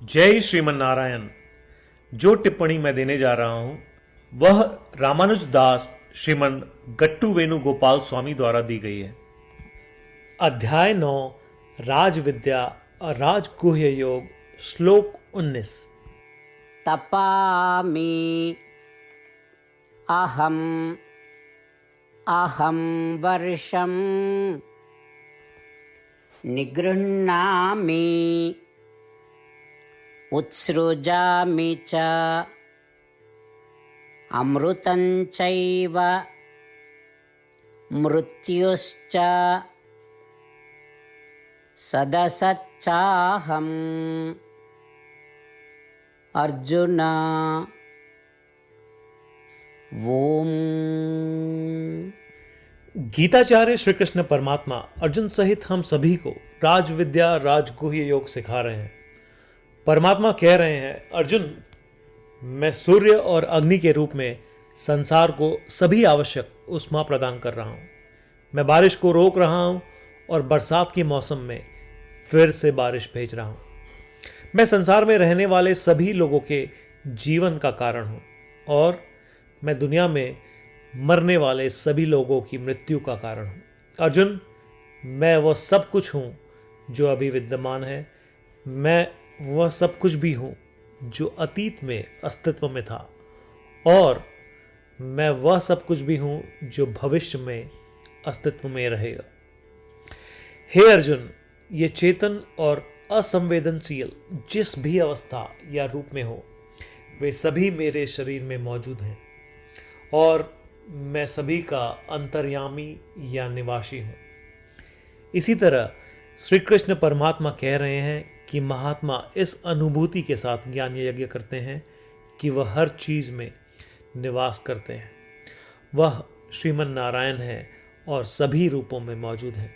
जय श्रीमन नारायण। जो टिप्पणी मैं देने जा रहा हूं वह रामानुज दास श्रीमन गट्टू वेणुगोपाल स्वामी द्वारा दी गई है। अध्याय 9 राज विद्या और राजगुह्य योग, श्लोक 19। तपामि अहम अहम वर्षम निगृह्णामि उत्सृजामि च अमृतं चैव मृत्युश्च सदसच्चाहम्। अर्जुन ओम। गीताचार्य श्री कृष्ण परमात्मा अर्जुन सहित हम सभी को राज विद्या राजगुह्य योग सिखा रहे हैं। परमात्मा कह रहे हैं, अर्जुन, मैं सूर्य और अग्नि के रूप में संसार को सभी आवश्यक ऊष्मा प्रदान कर रहा हूं। मैं बारिश को रोक रहा हूं और बरसात के मौसम में फिर से बारिश भेज रहा हूं। मैं संसार में रहने वाले सभी लोगों के जीवन का कारण हूं और मैं दुनिया में मरने वाले सभी लोगों की मृत्यु का कारण हूं। अर्जुन, मैं वह सब कुछ हूं जो अभी विद्यमान है। मैं वह सब कुछ भी हूं जो अतीत में अस्तित्व में था और मैं वह सब कुछ भी हूं जो भविष्य में अस्तित्व में रहेगा। हे अर्जुन, ये चेतन और असंवेदनशील जिस भी अवस्था या रूप में हो, वे सभी मेरे शरीर में मौजूद हैं और मैं सभी का अंतर्यामी या निवासी हूं। इसी तरह श्री कृष्ण परमात्मा कह रहे हैं कि महात्मा इस अनुभूति के साथ ज्ञान यज्ञ करते हैं कि वह हर चीज में निवास करते हैं। वह श्रीमन नारायण है और सभी रूपों में मौजूद हैं।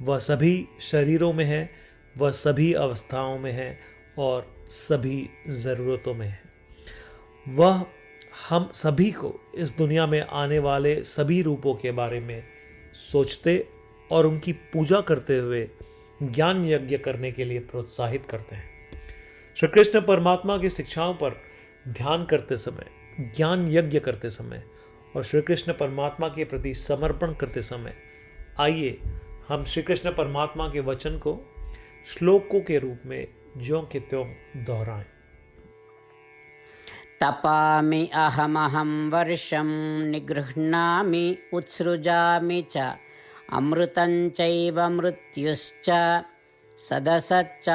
वह सभी शरीरों में है, वह सभी अवस्थाओं में है और सभी ज़रूरतों में है। वह हम सभी को इस दुनिया में आने वाले सभी रूपों के बारे में सोचते और उनकी पूजा करते हुए ज्ञान यज्ञ करने के लिए प्रोत्साहित करते हैं। श्री कृष्ण परमात्मा की शिक्षाओं पर ध्यान करते समय, ज्ञान यज्ञ करते समय और श्री कृष्ण परमात्मा के प्रति समर्पण करते समय आइए हम श्री कृष्ण परमात्मा के वचन को श्लोकों के रूप में ज्यों के त्यों दोहराएं। तपामि अहमहं वर्षं निगृह्णामि उत्सृजामि च अमृतं चैव मृत्युश्च सदसच्चाहमर्जुन।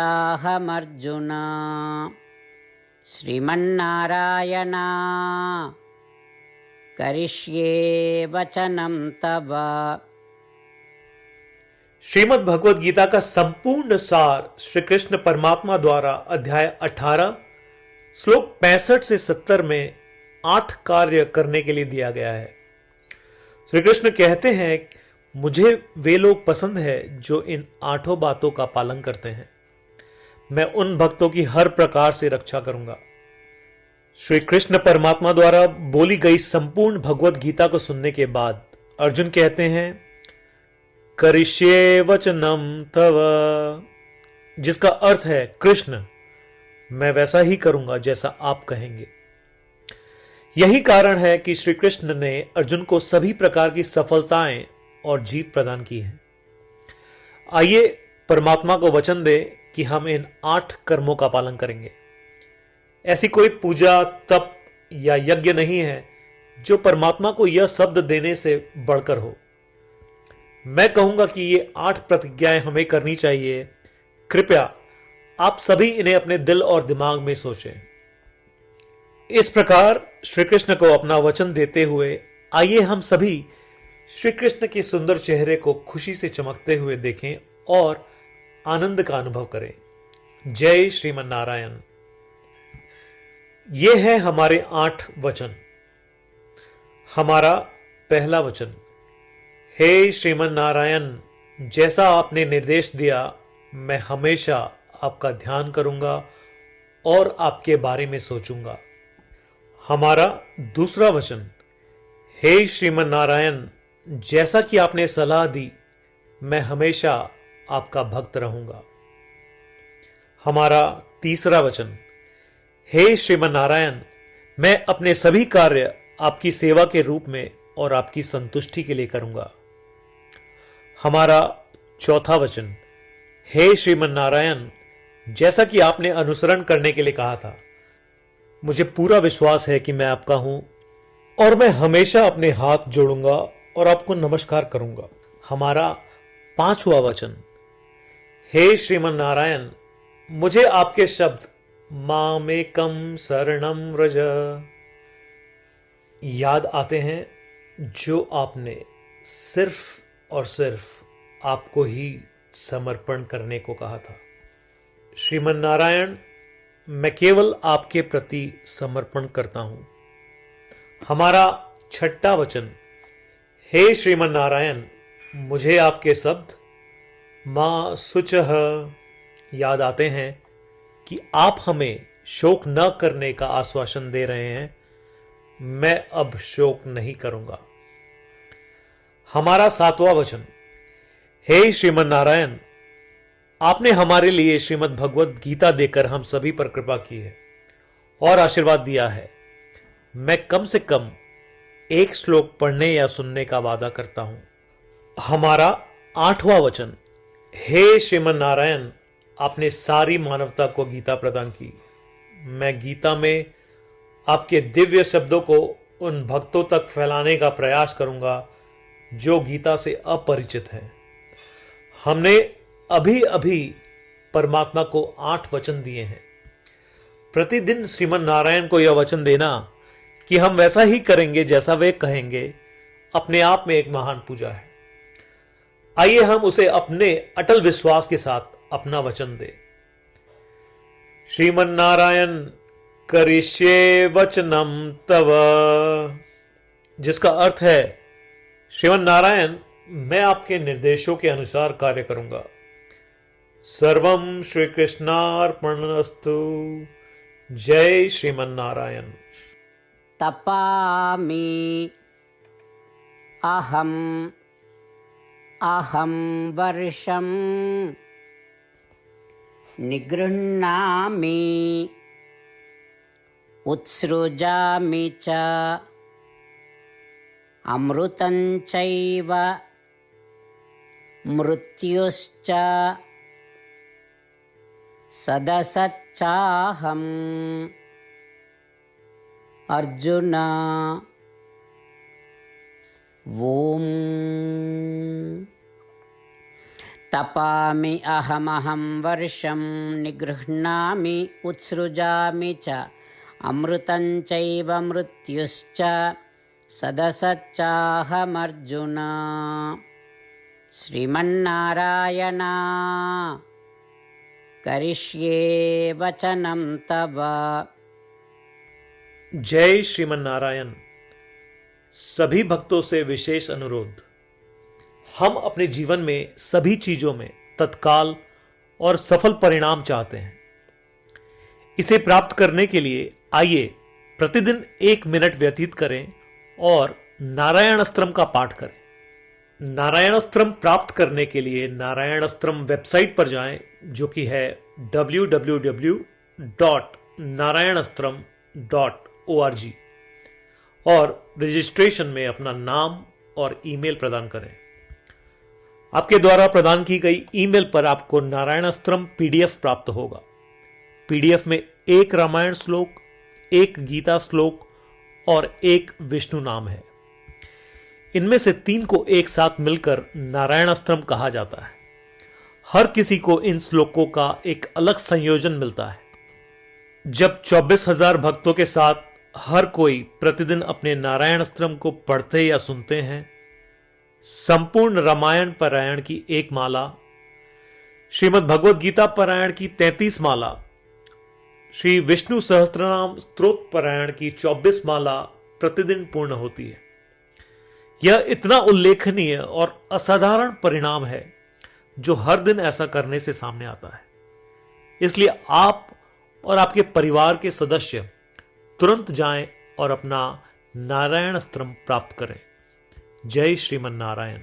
श्रीमन्नारायण करिष्ये वचनं तव। श्रीमद् भगवद गीता का संपूर्ण सार श्री कृष्ण परमात्मा द्वारा अध्याय 18 श्लोक 65 से 70 में 8 कार्य करने के लिए दिया गया है। श्री कृष्ण कहते हैं, मुझे वे लोग पसंद है जो इन 8 बातों का पालन करते हैं। मैं उन भक्तों की हर प्रकार से रक्षा करूंगा। श्री कृष्ण परमात्मा द्वारा बोली गई संपूर्ण भगवद गीता को सुनने के बाद अर्जुन कहते हैं, करिष्ये वचनम तव, जिसका अर्थ है, कृष्ण, मैं वैसा ही करूंगा जैसा आप कहेंगे। यही कारण है कि श्री कृष्ण ने अर्जुन को सभी प्रकार की सफलताएं और जीत प्रदान की है। आइए परमात्मा को वचन दे कि हम इन 8 कर्मों का पालन करेंगे। ऐसी कोई पूजा, तप या यज्ञ नहीं है जो परमात्मा को यह शब्द देने से बढ़कर हो। मैं कहूंगा कि ये 8 प्रतिज्ञाएं हमें करनी चाहिए। कृपया आप सभी इन्हें अपने दिल और दिमाग में सोचें। इस प्रकार श्री कृष्ण को अपना वचन देते हुए आइए हम सभी श्री कृष्ण के सुंदर चेहरे को खुशी से चमकते हुए देखें और आनंद का अनुभव करें। जय श्रीमन नारायण। ये है हमारे 8 वचन। हमारा पहला वचन, हे श्रीमन नारायण, जैसा आपने निर्देश दिया मैं हमेशा आपका ध्यान करूंगा और आपके बारे में सोचूंगा। हमारा दूसरा वचन, हे श्रीमन नारायण, जैसा कि आपने सलाह दी मैं हमेशा आपका भक्त रहूंगा। हमारा तीसरा वचन, हे श्रीमन नारायण, मैं अपने सभी कार्य आपकी सेवा के रूप में और आपकी संतुष्टि के लिए करूंगा। हमारा चौथा वचन, हे श्रीमन नारायण, जैसा कि आपने अनुसरण करने के लिए कहा था, मुझे पूरा विश्वास है कि मैं आपका हूं और मैं हमेशा अपने हाथ जोड़ूंगा और आपको नमस्कार करूंगा। हमारा पांचवा वचन, हे श्रीमन नारायण, मुझे आपके शब्द मामेकम शरणम व्रज याद आते हैं, जो आपने सिर्फ और सिर्फ आपको ही समर्पण करने को कहा था। श्रीमन नारायण, मैं केवल आपके प्रति समर्पण करता हूं। हमारा छठा वचन, हे श्रीमन नारायण, मुझे आपके शब्द मां शुचः याद आते हैं कि आप हमें शोक न करने का आश्वासन दे रहे हैं। मैं अब शोक नहीं करूंगा। हमारा सातवां वचन, हे श्रीमन नारायण, आपने हमारे लिए श्रीमद् भगवद गीता देकर हम सभी पर कृपा की है और आशीर्वाद दिया है। मैं कम से कम एक श्लोक पढ़ने या सुनने का वादा करता हूं। हमारा आठवां वचन, हे श्रीमन नारायण, आपने सारी मानवता को गीता प्रदान की। मैं गीता में आपके दिव्य शब्दों को उन भक्तों तक फैलाने का प्रयास करूंगा जो गीता से अपरिचित हैं। हमने अभी अभी परमात्मा को 8 वचन दिए हैं। प्रतिदिन श्रीमन नारायण को यह वचन देना कि हम वैसा ही करेंगे जैसा वे कहेंगे, अपने आप में एक महान पूजा है। आइए हम उसे अपने अटल विश्वास के साथ अपना वचन दें। श्रीमन नारायण करिष्ये वचनम तव, जिसका अर्थ है, श्रीमन नारायण, मैं आपके निर्देशों के अनुसार कार्य करूंगा। सर्वम श्री कृष्णार्पणमस्तु। जय श्रीमन नारायण। तपामि अहम वर्षम निगृह्णामि उत्सृजामि च अमृतं चैव मृत्युश्च सदसच्चाहम्। अर्जुन ओम। तपामि अहमहं वर्षं निगृह्णामि उत्सृजामि च अमृतं चैव मृत्युश्च सदसच्चाहमर्जुन। श्रीमन्नारायण करिष्ये वचनं तव। जय श्रीमन नारायण। सभी भक्तों से विशेष अनुरोध, हम अपने जीवन में सभी चीजों में तत्काल और सफल परिणाम चाहते हैं। इसे प्राप्त करने के लिए आइए प्रतिदिन 1 मिनट व्यतीत करें और नारायण अस्त्रम का पाठ करें। नारायण अस्त्रम प्राप्त करने के लिए नारायण अस्त्रम वेबसाइट पर जाएं, जो कि है www.narayanastram.org, और रजिस्ट्रेशन में अपना नाम और ईमेल प्रदान करें। आपके द्वारा प्रदान की गई ईमेल पर आपको नारायण अस्त्रम पीडीएफ प्राप्त होगा। पीडीएफ में 1 रामायण श्लोक, 1 गीता श्लोक और 1 विष्णु नाम है। इनमें से 3 को एक साथ मिलकर नारायण अस्त्रम कहा जाता है। हर किसी को इन श्लोकों का एक अलग संयोजन मिलता है। जब 24,000 भक्तों के साथ हर कोई प्रतिदिन अपने नारायण अस्त्रम को पढ़ते या सुनते हैं, संपूर्ण रामायण पारायण की 1 माला, श्रीमद् भगवद गीता पारायण की 33 माला, श्री विष्णु सहस्त्रनाम स्तोत्र पारायण की 24 माला प्रतिदिन पूर्ण होती है। यह इतना उल्लेखनीय और असाधारण परिणाम है जो हर दिन ऐसा करने से सामने आता है। इसलिए आप और आपके परिवार के सदस्य तुरंत जाएं और अपना नारायण अस्त्रम प्राप्त करें। जय श्रीमन नारायण।